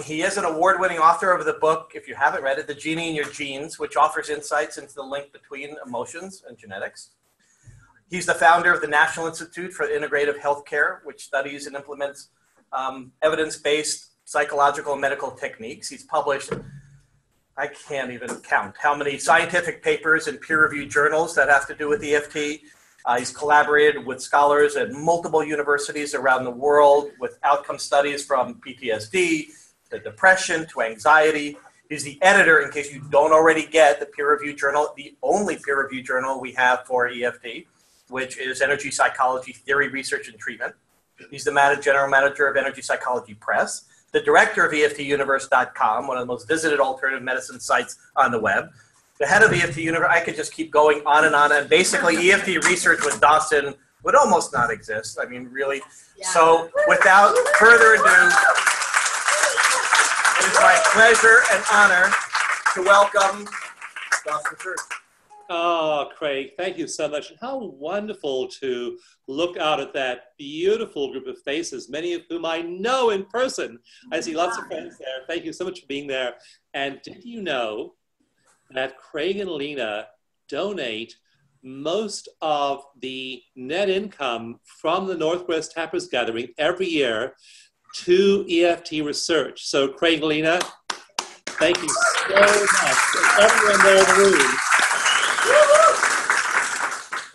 He is an award-winning author of the book, if you haven't read it, The Genie in Your Genes, which offers insights into the link between emotions and genetics. He's the founder of the National Institute for Integrative Healthcare, which studies and implements evidence-based psychological and medical techniques. He's published, I can't even count how many scientific papers in peer-reviewed journals that have to do with EFT. He's collaborated with scholars at multiple universities around the world with outcome studies from PTSD to depression to anxiety. He's the editor, in case you don't already get the peer-reviewed journal, the only peer-reviewed journal we have for EFT, which is Energy Psychology Theory, Research, and Treatment. He's the general manager of Energy Psychology Press, the director of EFTuniverse.com, one of the most visited alternative medicine sites on the web, the head of EFT Universe. I could just keep going on, and basically EFT research with Dawson would almost not exist. I mean, really. Yeah. So without further ado, it is my pleasure and honor to welcome Dawson Church. Oh, Craig, thank you so much. How wonderful to look out at that beautiful group of faces, many of whom I know in person. I see lots of friends there. Thank you so much for being there. And did you know that Craig and Lena donate most of the net income from the Northwest Tappers Gathering every year to EFT research? So Craig and Lena, thank you so much. And everyone there in the room.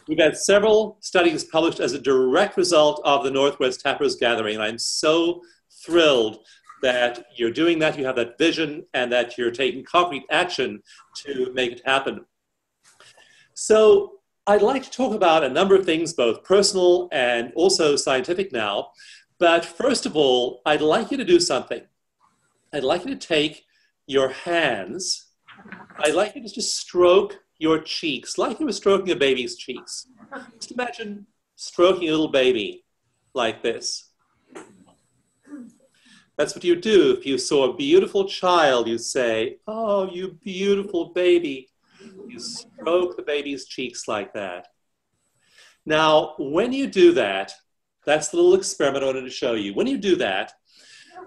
We've had several studies published as a direct result of the Northwest Tappers Gathering, and I'm so thrilled that you're doing that, you have that vision, and that you're taking concrete action to make it happen. So I'd like to talk about a number of things, both personal and also scientific now, but first of all, I'd like you to do something. I'd like you to take your hands, I'd like you to just stroke your cheeks, like you were stroking a baby's cheeks. Just imagine stroking a little baby like this. That's what you do. If you saw a beautiful child, you say, "Oh, you beautiful baby." You stroke the baby's cheeks like that. Now, when you do that, that's the little experiment I wanted to show you. When you do that,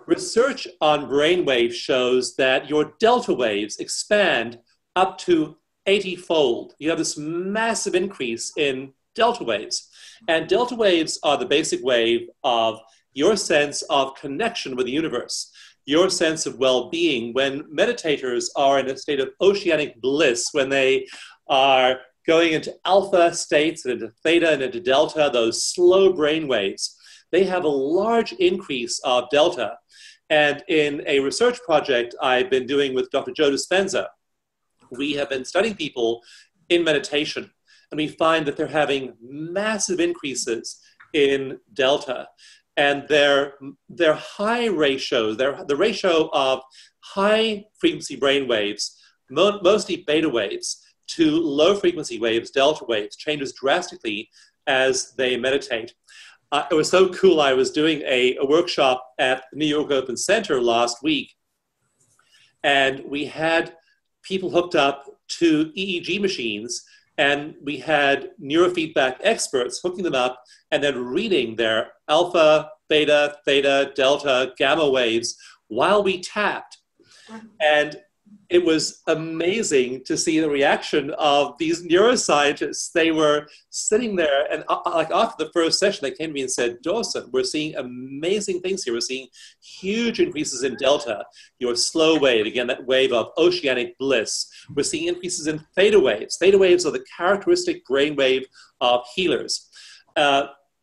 research on brainwaves shows that your delta waves expand up to 80-fold. You have this massive increase in delta waves. And delta waves are the basic wave of your sense of connection with the universe, your sense of well-being. When meditators are in a state of oceanic bliss, when they are going into alpha states and into theta and into delta, those slow brain waves, they have a large increase of delta. And in a research project I've been doing with Dr. Joe Dispenza, we have been studying people in meditation, and we find that they're having massive increases in delta. And their high ratio, the ratio of high frequency brain waves, mostly beta waves, to low frequency waves, delta waves, changes drastically as they meditate. It was so cool. I was doing a workshop at the New York Open Center last week, and we had people hooked up to EEG machines, and we had neurofeedback experts hooking them up and then reading their alpha, beta, theta, delta, gamma waves while we tapped. And it was amazing to see the reaction of these neuroscientists. They were sitting there, and like after the first session, they came to me and said, "Dawson, we're seeing amazing things here. We're seeing huge increases in delta, your slow wave, again, that wave of oceanic bliss. We're seeing increases in theta waves. Theta waves are the characteristic brain wave of healers."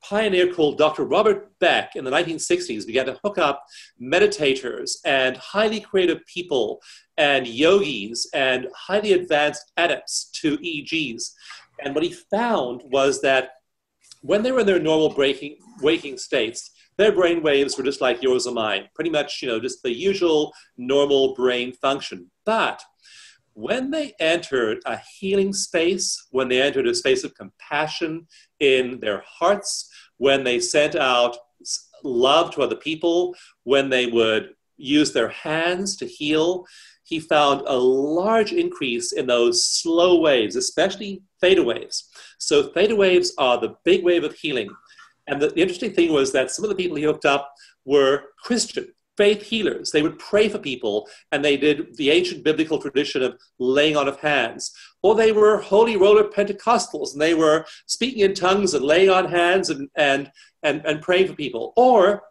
Pioneer called Dr. Robert Beck in the 1960s began to hook up meditators and highly creative people and yogis and highly advanced adepts to EEGs. And what he found was that when they were in their normal waking states, their brain waves were just like yours or mine, pretty much, just the usual normal brain function. But when they entered a healing space, when they entered a space of compassion in their hearts, when they sent out love to other people, when they would use their hands to heal, he found a large increase in those slow waves, especially theta waves. So theta waves are the big wave of healing. And the interesting thing was that some of the people he hooked up were Christian. faith healers. They would pray for people, and they did the ancient biblical tradition of laying on of hands. Or they were holy roller Pentecostals, and they were speaking in tongues and laying on hands and praying for people. Or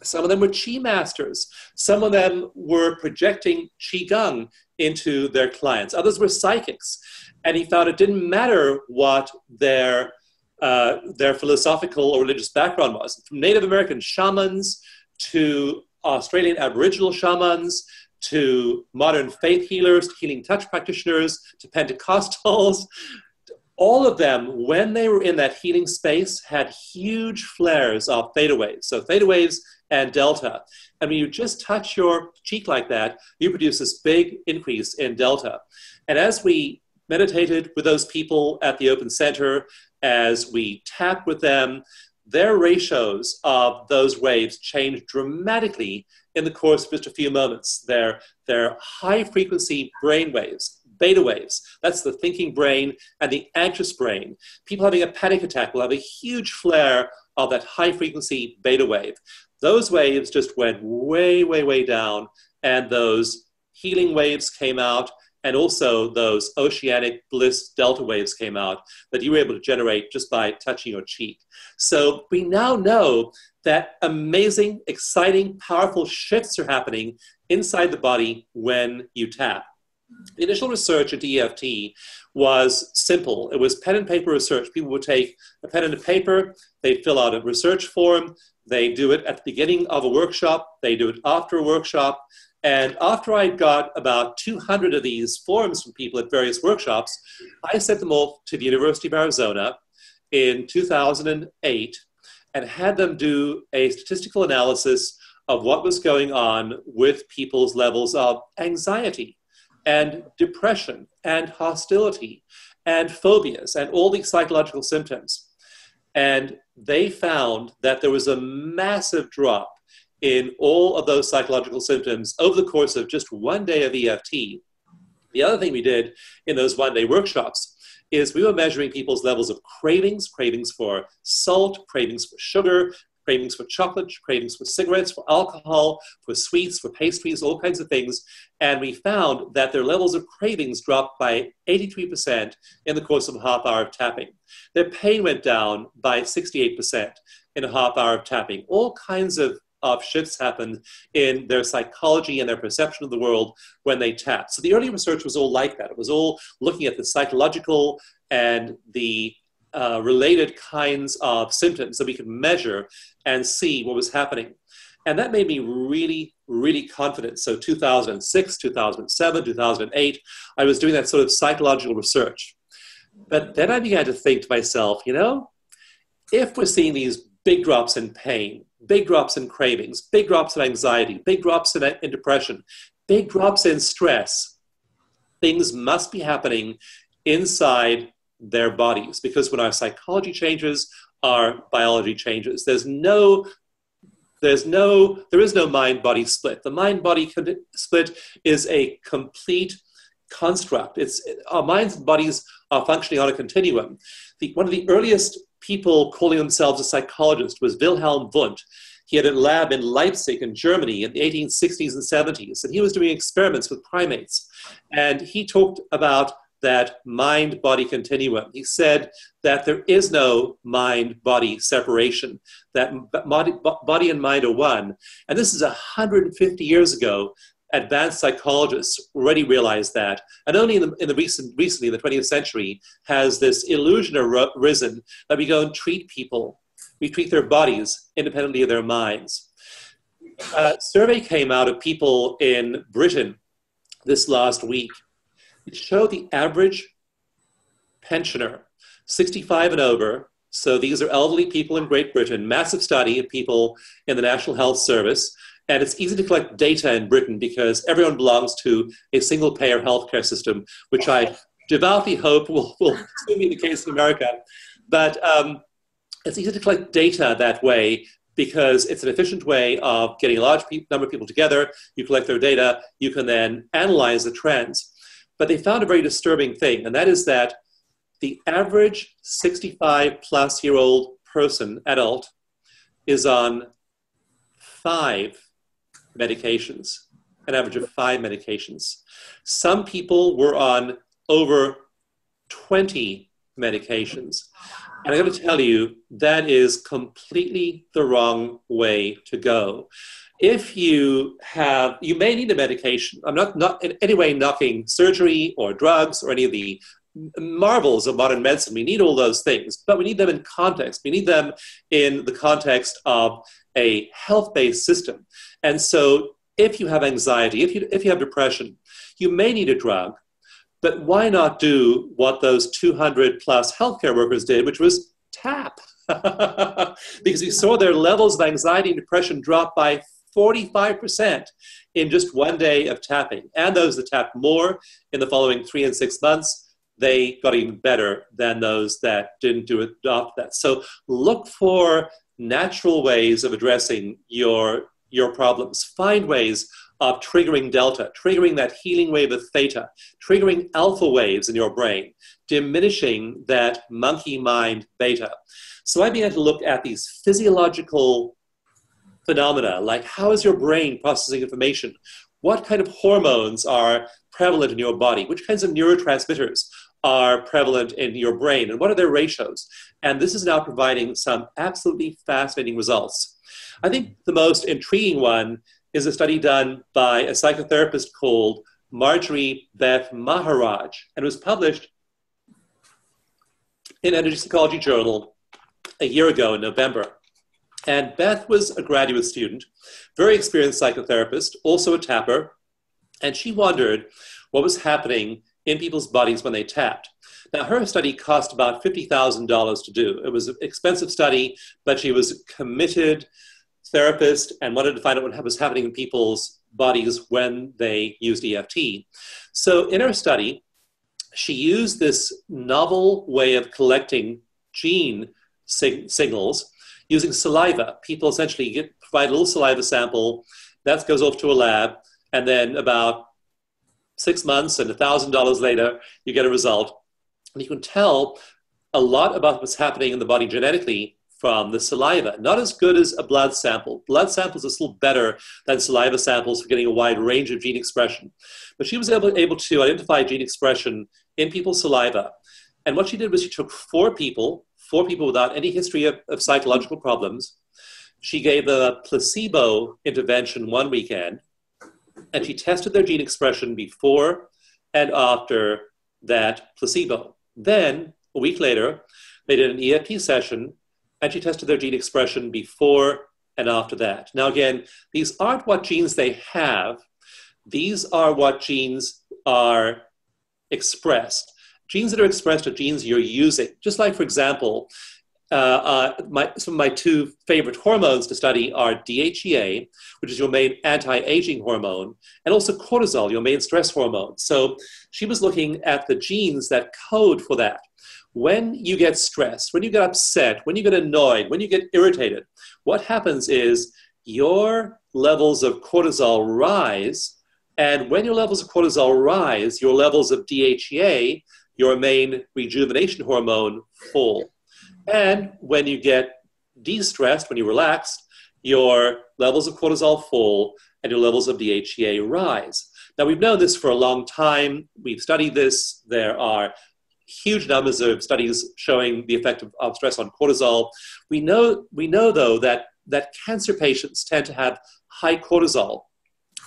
some of them were chi masters. Some of them were projecting qigong into their clients. Others were psychics. And he found it didn't matter what their philosophical or religious background was. From Native American shamans to Australian Aboriginal shamans to modern faith healers, to healing touch practitioners, to Pentecostals, all of them, when they were in that healing space, had huge flares of theta waves. So theta waves and delta. And when you just touch your cheek like that, you produce this big increase in delta. And as we meditated with those people at the open center, as we tapped with them, their ratios of those waves changed dramatically in the course of just a few moments. Their high frequency brain waves, beta waves, that's the thinking brain and the anxious brain. People having a panic attack will have a huge flare of that high frequency beta wave. Those waves just went way, way, way down, and those healing waves came out, and also those oceanic bliss delta waves came out that you were able to generate just by touching your cheek. So we now know that amazing, exciting, powerful shifts are happening inside the body when you tap. The initial research at EFT was simple. It was pen and paper research. People would take a pen and a paper, they'd fill out a research form, they do it at the beginning of a workshop, they do it after a workshop. And after I got about 200 of these forms from people at various workshops, I sent them off to the University of Arizona in 2008 and had them do a statistical analysis of what was going on with people's levels of anxiety and depression and hostility and phobias and all these psychological symptoms. And they found that there was a massive drop in all of those psychological symptoms over the course of just one day of EFT. The other thing we did in those one-day workshops is we were measuring people's levels of cravings for salt, cravings for sugar, cravings for chocolate, cravings for cigarettes, for alcohol, for sweets, for pastries, all kinds of things. And we found that their levels of cravings dropped by 83% in the course of a half hour of tapping. Their pain went down by 68% in a half hour of tapping. All kinds of shifts happened in their psychology and their perception of the world when they tapped. So the early research was all like that. It was all looking at the psychological and the related kinds of symptoms that we could measure and see what was happening. And that made me really, really confident. So 2006, 2007, 2008, I was doing that sort of psychological research. But then I began to think to myself, you know, if we're seeing these big drops in pain, big drops in cravings, big drops in anxiety, big drops in depression, big drops in stress, things must be happening inside their bodies, because when our psychology changes, our biology changes. There is no mind-body split. The mind-body split is a complete construct. Our minds and bodies are functioning on a continuum. One of the earliest people calling themselves a psychologist was Wilhelm Wundt. He had a lab in Leipzig in Germany in the 1860s and 70s, and he was doing experiments with primates. And he talked about that mind-body continuum. He said that there is no mind-body separation, that body and mind are one. And this is 150 years ago. Advanced psychologists already realized that. And only recently, in the 20th century, has this illusion arisen that we go and treat people. We treat their bodies independently of their minds. A survey came out of people in Britain this last week. It showed the average pensioner, 65 and over, so these are elderly people in Great Britain, massive study of people in the National Health Service, and it's easy to collect data in Britain because everyone belongs to a single-payer healthcare system, which I devoutly hope will soon be the case in America. But it's easy to collect data that way because it's an efficient way of getting a large number of people together. You collect their data, you can then analyze the trends. But they found a very disturbing thing, and that is that the average 65-plus-year-old person, adult, is on 5 medications, an average of 5 medications. Some people were on over 20 medications. And I'm going to tell you, that is completely the wrong way to go. If you may need a medication. I'm not in any way knocking surgery or drugs or any of the marvels of modern medicine. We need all those things, but we need them in context. We need them in the context of a health-based system. And so if you have anxiety, if you have depression, you may need a drug, but why not do what those 200 plus healthcare workers did, which was tap? Because we saw their levels of anxiety and depression drop by 45% in just one day of tapping. And those that tapped more in the following 3 and 6 months, they got even better than those that didn't adopt that. So look for natural ways of addressing your problems. Find ways of triggering delta, triggering that healing wave of theta, triggering alpha waves in your brain, diminishing that monkey mind beta. So I began to look at these physiological phenomena, like how is your brain processing information? What kind of hormones are prevalent in your body? Which kinds of neurotransmitters are prevalent in your brain? And what are their ratios? And this is now providing some absolutely fascinating results. I think the most intriguing one is a study done by a psychotherapist called Marjorie Beth Maharaj, and it was published in Energy Psychology Journal a year ago in November. And Beth was a graduate student, very experienced psychotherapist, also a tapper, and she wondered what was happening in people's bodies when they tapped. Now, her study cost about $50,000 to do. It was an expensive study, but she was a committed therapist and wanted to find out what was happening in people's bodies when they used EFT. So in her study, she used this novel way of collecting gene signals using saliva. People essentially provide a little saliva sample, that goes off to a lab, and then about 6 months and $1,000 later, you get a result. And you can tell a lot about what's happening in the body genetically from the saliva. Not as good as a blood sample. Blood samples are still better than saliva samples for getting a wide range of gene expression. But she was able to identify gene expression in people's saliva. And what she did was she took 4 people without any history of psychological problems. She gave them a placebo intervention one weekend, and she tested their gene expression before and after that placebo. Then, a week later, they did an EFT session, and she tested their gene expression before and after that. Now, again, these aren't what genes they have. These are what genes are expressed. Genes that are expressed are genes you're using. Just like, for example, some of my 2 favorite hormones to study are DHEA, which is your main anti-aging hormone, and also cortisol, your main stress hormone. So she was looking at the genes that code for that. When you get stressed, when you get upset, when you get annoyed, when you get irritated, what happens is your levels of cortisol rise, and when your levels of cortisol rise, your levels of DHEA, your main rejuvenation hormone, fall. And when you get de-stressed, when you relax, your levels of cortisol fall and your levels of DHEA rise. Now, we've known this for a long time. We've studied this. There are huge numbers of studies showing the effect of stress on cortisol. We know though, that cancer patients tend to have high cortisol.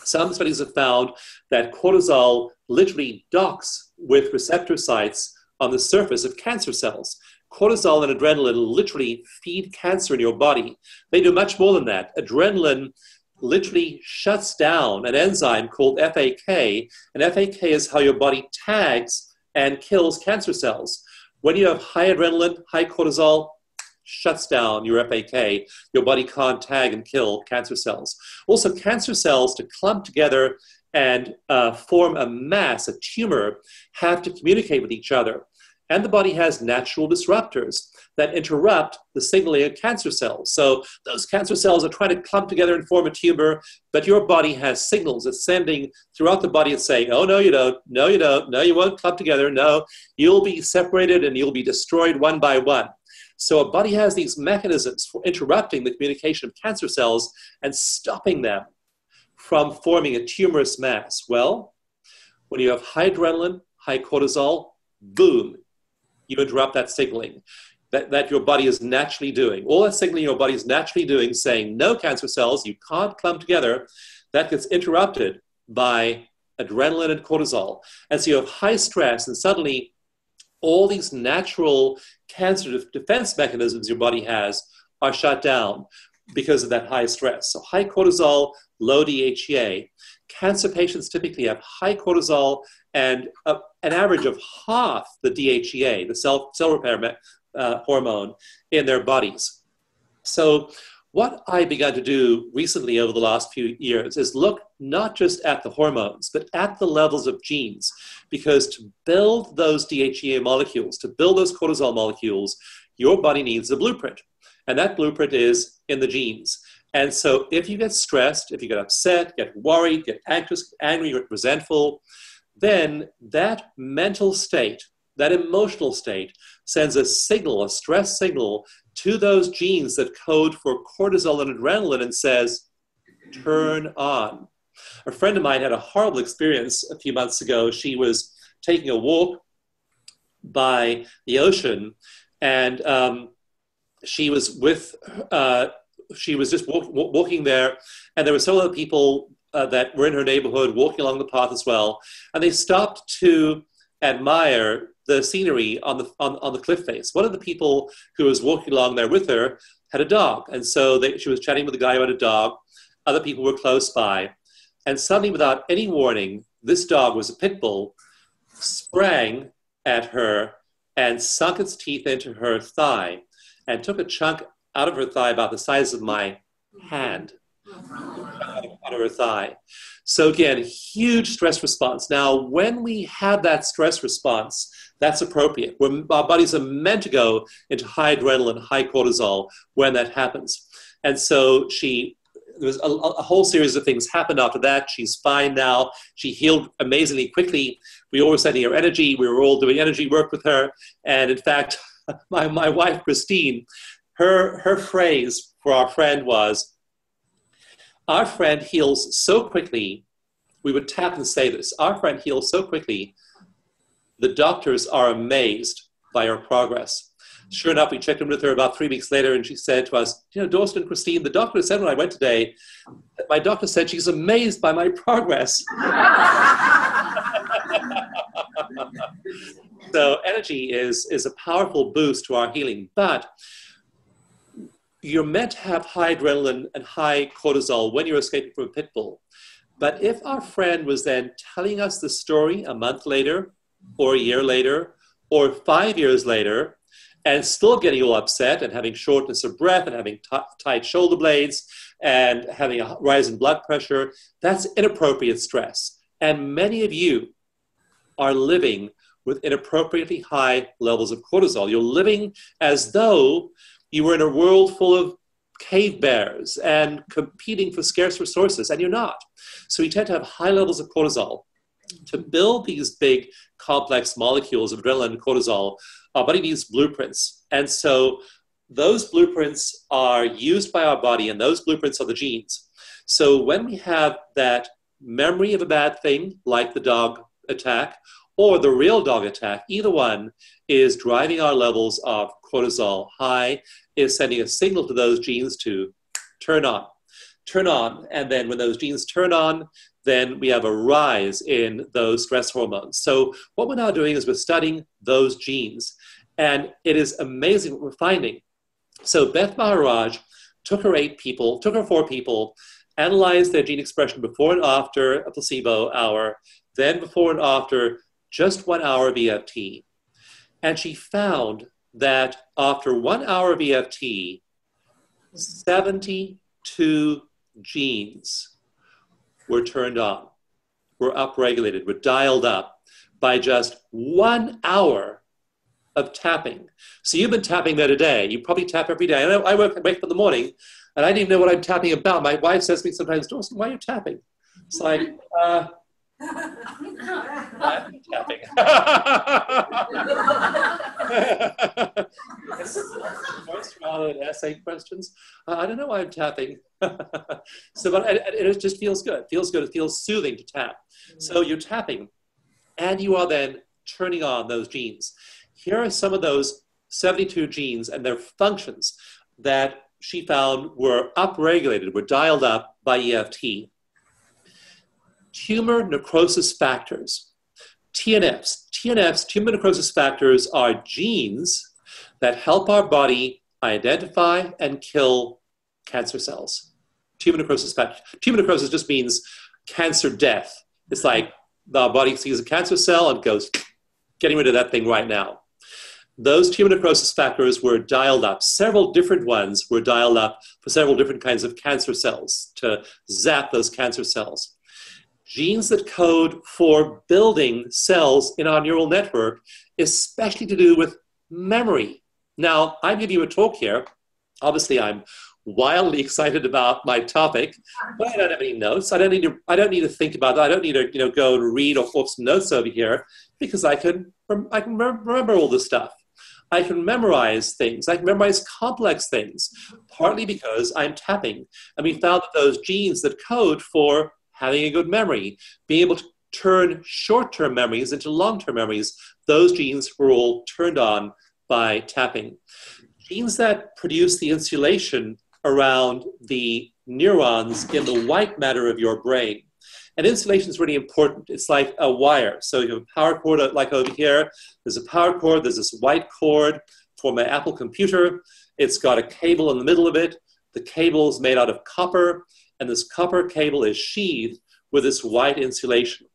Some studies have found that cortisol literally docks with receptor sites on the surface of cancer cells. Cortisol and adrenaline literally feed cancer in your body. They do much more than that. Adrenaline literally shuts down an enzyme called FAK, and FAK is how your body tags and kills cancer cells. When you have high adrenaline, high cortisol, shuts down your FAK. Your body can't tag and kill cancer cells. Also, cancer cells, to clump together and form a mass, a tumor, have to communicate with each other. And the body has natural disruptors that interrupt the signaling of cancer cells. So those cancer cells are trying to clump together and form a tumor, but your body has signals it's sending throughout the body. It's saying, oh, no, you don't. No, you don't. No, you won't clump together. No, you'll be separated and you'll be destroyed one by one. So a body has these mechanisms for interrupting the communication of cancer cells and stopping them from forming a tumorous mass? Well, when you have high adrenaline, high cortisol, boom, you interrupt that signaling that your body is naturally doing. All that signaling your body is naturally doing, saying, no cancer cells, you can't clump together, that gets interrupted by adrenaline and cortisol. And so you have high stress, and suddenly all these natural cancer defense mechanisms your body has are shut down because of that high stress. So high cortisol, low DHEA. Cancer patients typically have high cortisol and an average of half the DHEA, the cell repair hormone, in their bodies. So what I began to do recently over the last few years is look not just at the hormones, but at the levels of genes. Because to build those DHEA molecules, to build those cortisol molecules, your body needs a blueprint. And that blueprint is in the genes. And so if you get stressed, if you get upset, get worried, get anxious, angry, get resentful, then that mental state, that emotional state, sends a signal, a stress signal, to those genes that code for cortisol and adrenaline and says, turn on. A friend of mine had a horrible experience a few months ago. She was taking a walk by the ocean, and she was just walking there, and there were some other people that were in her neighborhood walking along the path as well, and they stopped to admire the scenery on the cliff face. One of the people who was walking along there with her had a dog, and so she was chatting with a guy about a dog. Other people were close by, and suddenly, without any warning, this dog was a pit bull, sprang at her and sunk its teeth into her thigh and took a chunk out of her thigh about the size of my hand, out of her thigh. So again, huge stress response. Now, when we have that stress response, that's appropriate. Our bodies are meant to go into high adrenaline, high cortisol when that happens. And so there was a whole series of things happened after that. She's fine now. She healed amazingly quickly. We all were sending her energy. We were all doing energy work with her. And in fact, my wife, Christine, her phrase for our friend was, our friend heals so quickly. We would tap and say this, our friend heals so quickly, the doctors are amazed by her progress. Sure enough, we checked in with her about 3 weeks later, and she said to us, Dawson and Christine, the doctor said when I went today, my doctor said she's amazed by my progress. So energy is a powerful boost to our healing, but you're meant to have high adrenaline and high cortisol when you're escaping from a pit bull. But if our friend was then telling us the story a month later, or a year later, or 5 years later, and still getting all upset and having shortness of breath and having tight shoulder blades and having a rise in blood pressure, that's inappropriate stress. And many of you are living with inappropriately high levels of cortisol. You're living as though you were in a world full of cave bears and competing for scarce resources, and you're not. So we tend to have high levels of cortisol. To build these big, complex molecules of adrenaline and cortisol, our body needs blueprints. And so those blueprints are used by our body, and those blueprints are the genes. So when we have that memory of a bad thing, like the dog attack, or the real dog attack, either one is driving our levels of cortisol high, is sending a signal to those genes to turn on. Turn on, and then when those genes turn on, then we have a rise in those stress hormones. So what we're now doing is we're studying those genes, and it is amazing what we're finding. So Beth Maharaj took her 4 people, analyzed their gene expression before and after a placebo hour, then before and after just 1 hour of EFT. And she found that after 1 hour of EFT, 72 genes were turned on, were upregulated, were dialed up by just 1 hour of tapping. So you've been tapping there today. You probably tap every day. I wake up in the morning, and I didn't even know what I'm tapping about. My wife says to me sometimes, Dawson, why are you tapping? It's like, I'm tapping. Most valid essay questions. I don't know why I'm tapping. So, but it just feels good. It feels good. It feels soothing to tap. So you're tapping, and you are then turning on those genes. Here are some of those 72 genes and their functions that she found were upregulated, were dialed up by EFT. Tumor necrosis factors, TNFs. TNFs, tumor necrosis factors, are genes that help our body identify and kill cancer cells. Tumor necrosis factors. Tumor necrosis just means cancer death. It's like the body sees a cancer cell and goes, getting rid of that thing right now. Those tumor necrosis factors were dialed up. Several different ones were dialed up for several different kinds of cancer cells to zap those cancer cells. Genes that code for building cells in our neural network, especially to do with memory. Now, I'm giving you a talk here. Obviously, I'm wildly excited about my topic, but I don't have any notes. I don't need to think about that. I don't need to go and read or flip some notes over here, because I can remember all this stuff. I can memorize things. I can memorize complex things, partly because I'm tapping. And we found that those genes that code for having a good memory, being able to turn short-term memories into long-term memories, those genes were all turned on by tapping. Genes that produce the insulation around the neurons in the white matter of your brain. And insulation is really important. It's like a wire. So you have a power cord, like over here. There's a power cord. There's this white cord for my Apple computer. It's got a cable in the middle of it. The cable is made out of copper, and this copper cable is sheathed with this white insulation.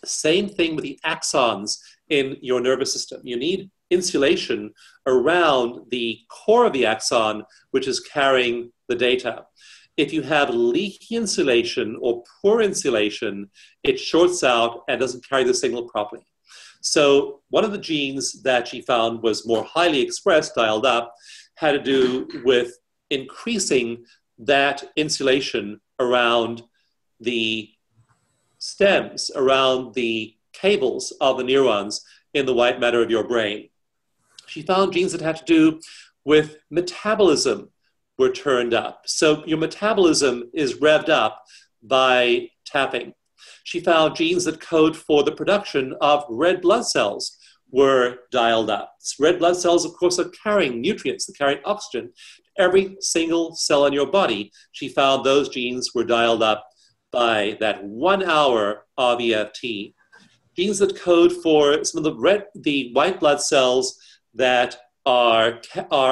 Same thing with the axons in your nervous system. You need insulation around the core of the axon, which is carrying the data. If you have leaky insulation or poor insulation, it shorts out and doesn't carry the signal properly. So one of the genes that she found was more highly expressed, dialed up, had to do with increasing that insulation around the stems, around the cables of the neurons in the white matter of your brain. She found genes that had to do with metabolism were turned up. So your metabolism is revved up by tapping. She found genes that code for the production of red blood cells were dialed up. Red blood cells, of course, are carrying nutrients, they're carrying oxygen to every single cell in your body. She found those genes were dialed up by that 1 hour of EFT. Genes that code for some of the white blood cells that are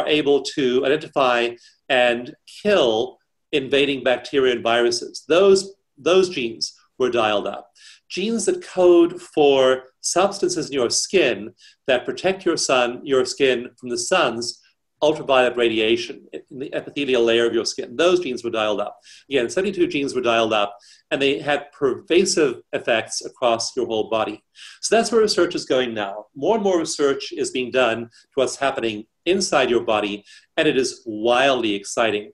able to identify and kill invading bacteria and viruses. Those genes were dialed up. Genes that code for substances in your skin that protect your skin from the sun's ultraviolet radiation in the epithelial layer of your skin. Those genes were dialed up. Again, 72 genes were dialed up, and they had pervasive effects across your whole body. So that's where research is going now. More and more research is being done to what's happening inside your body, and it is wildly exciting.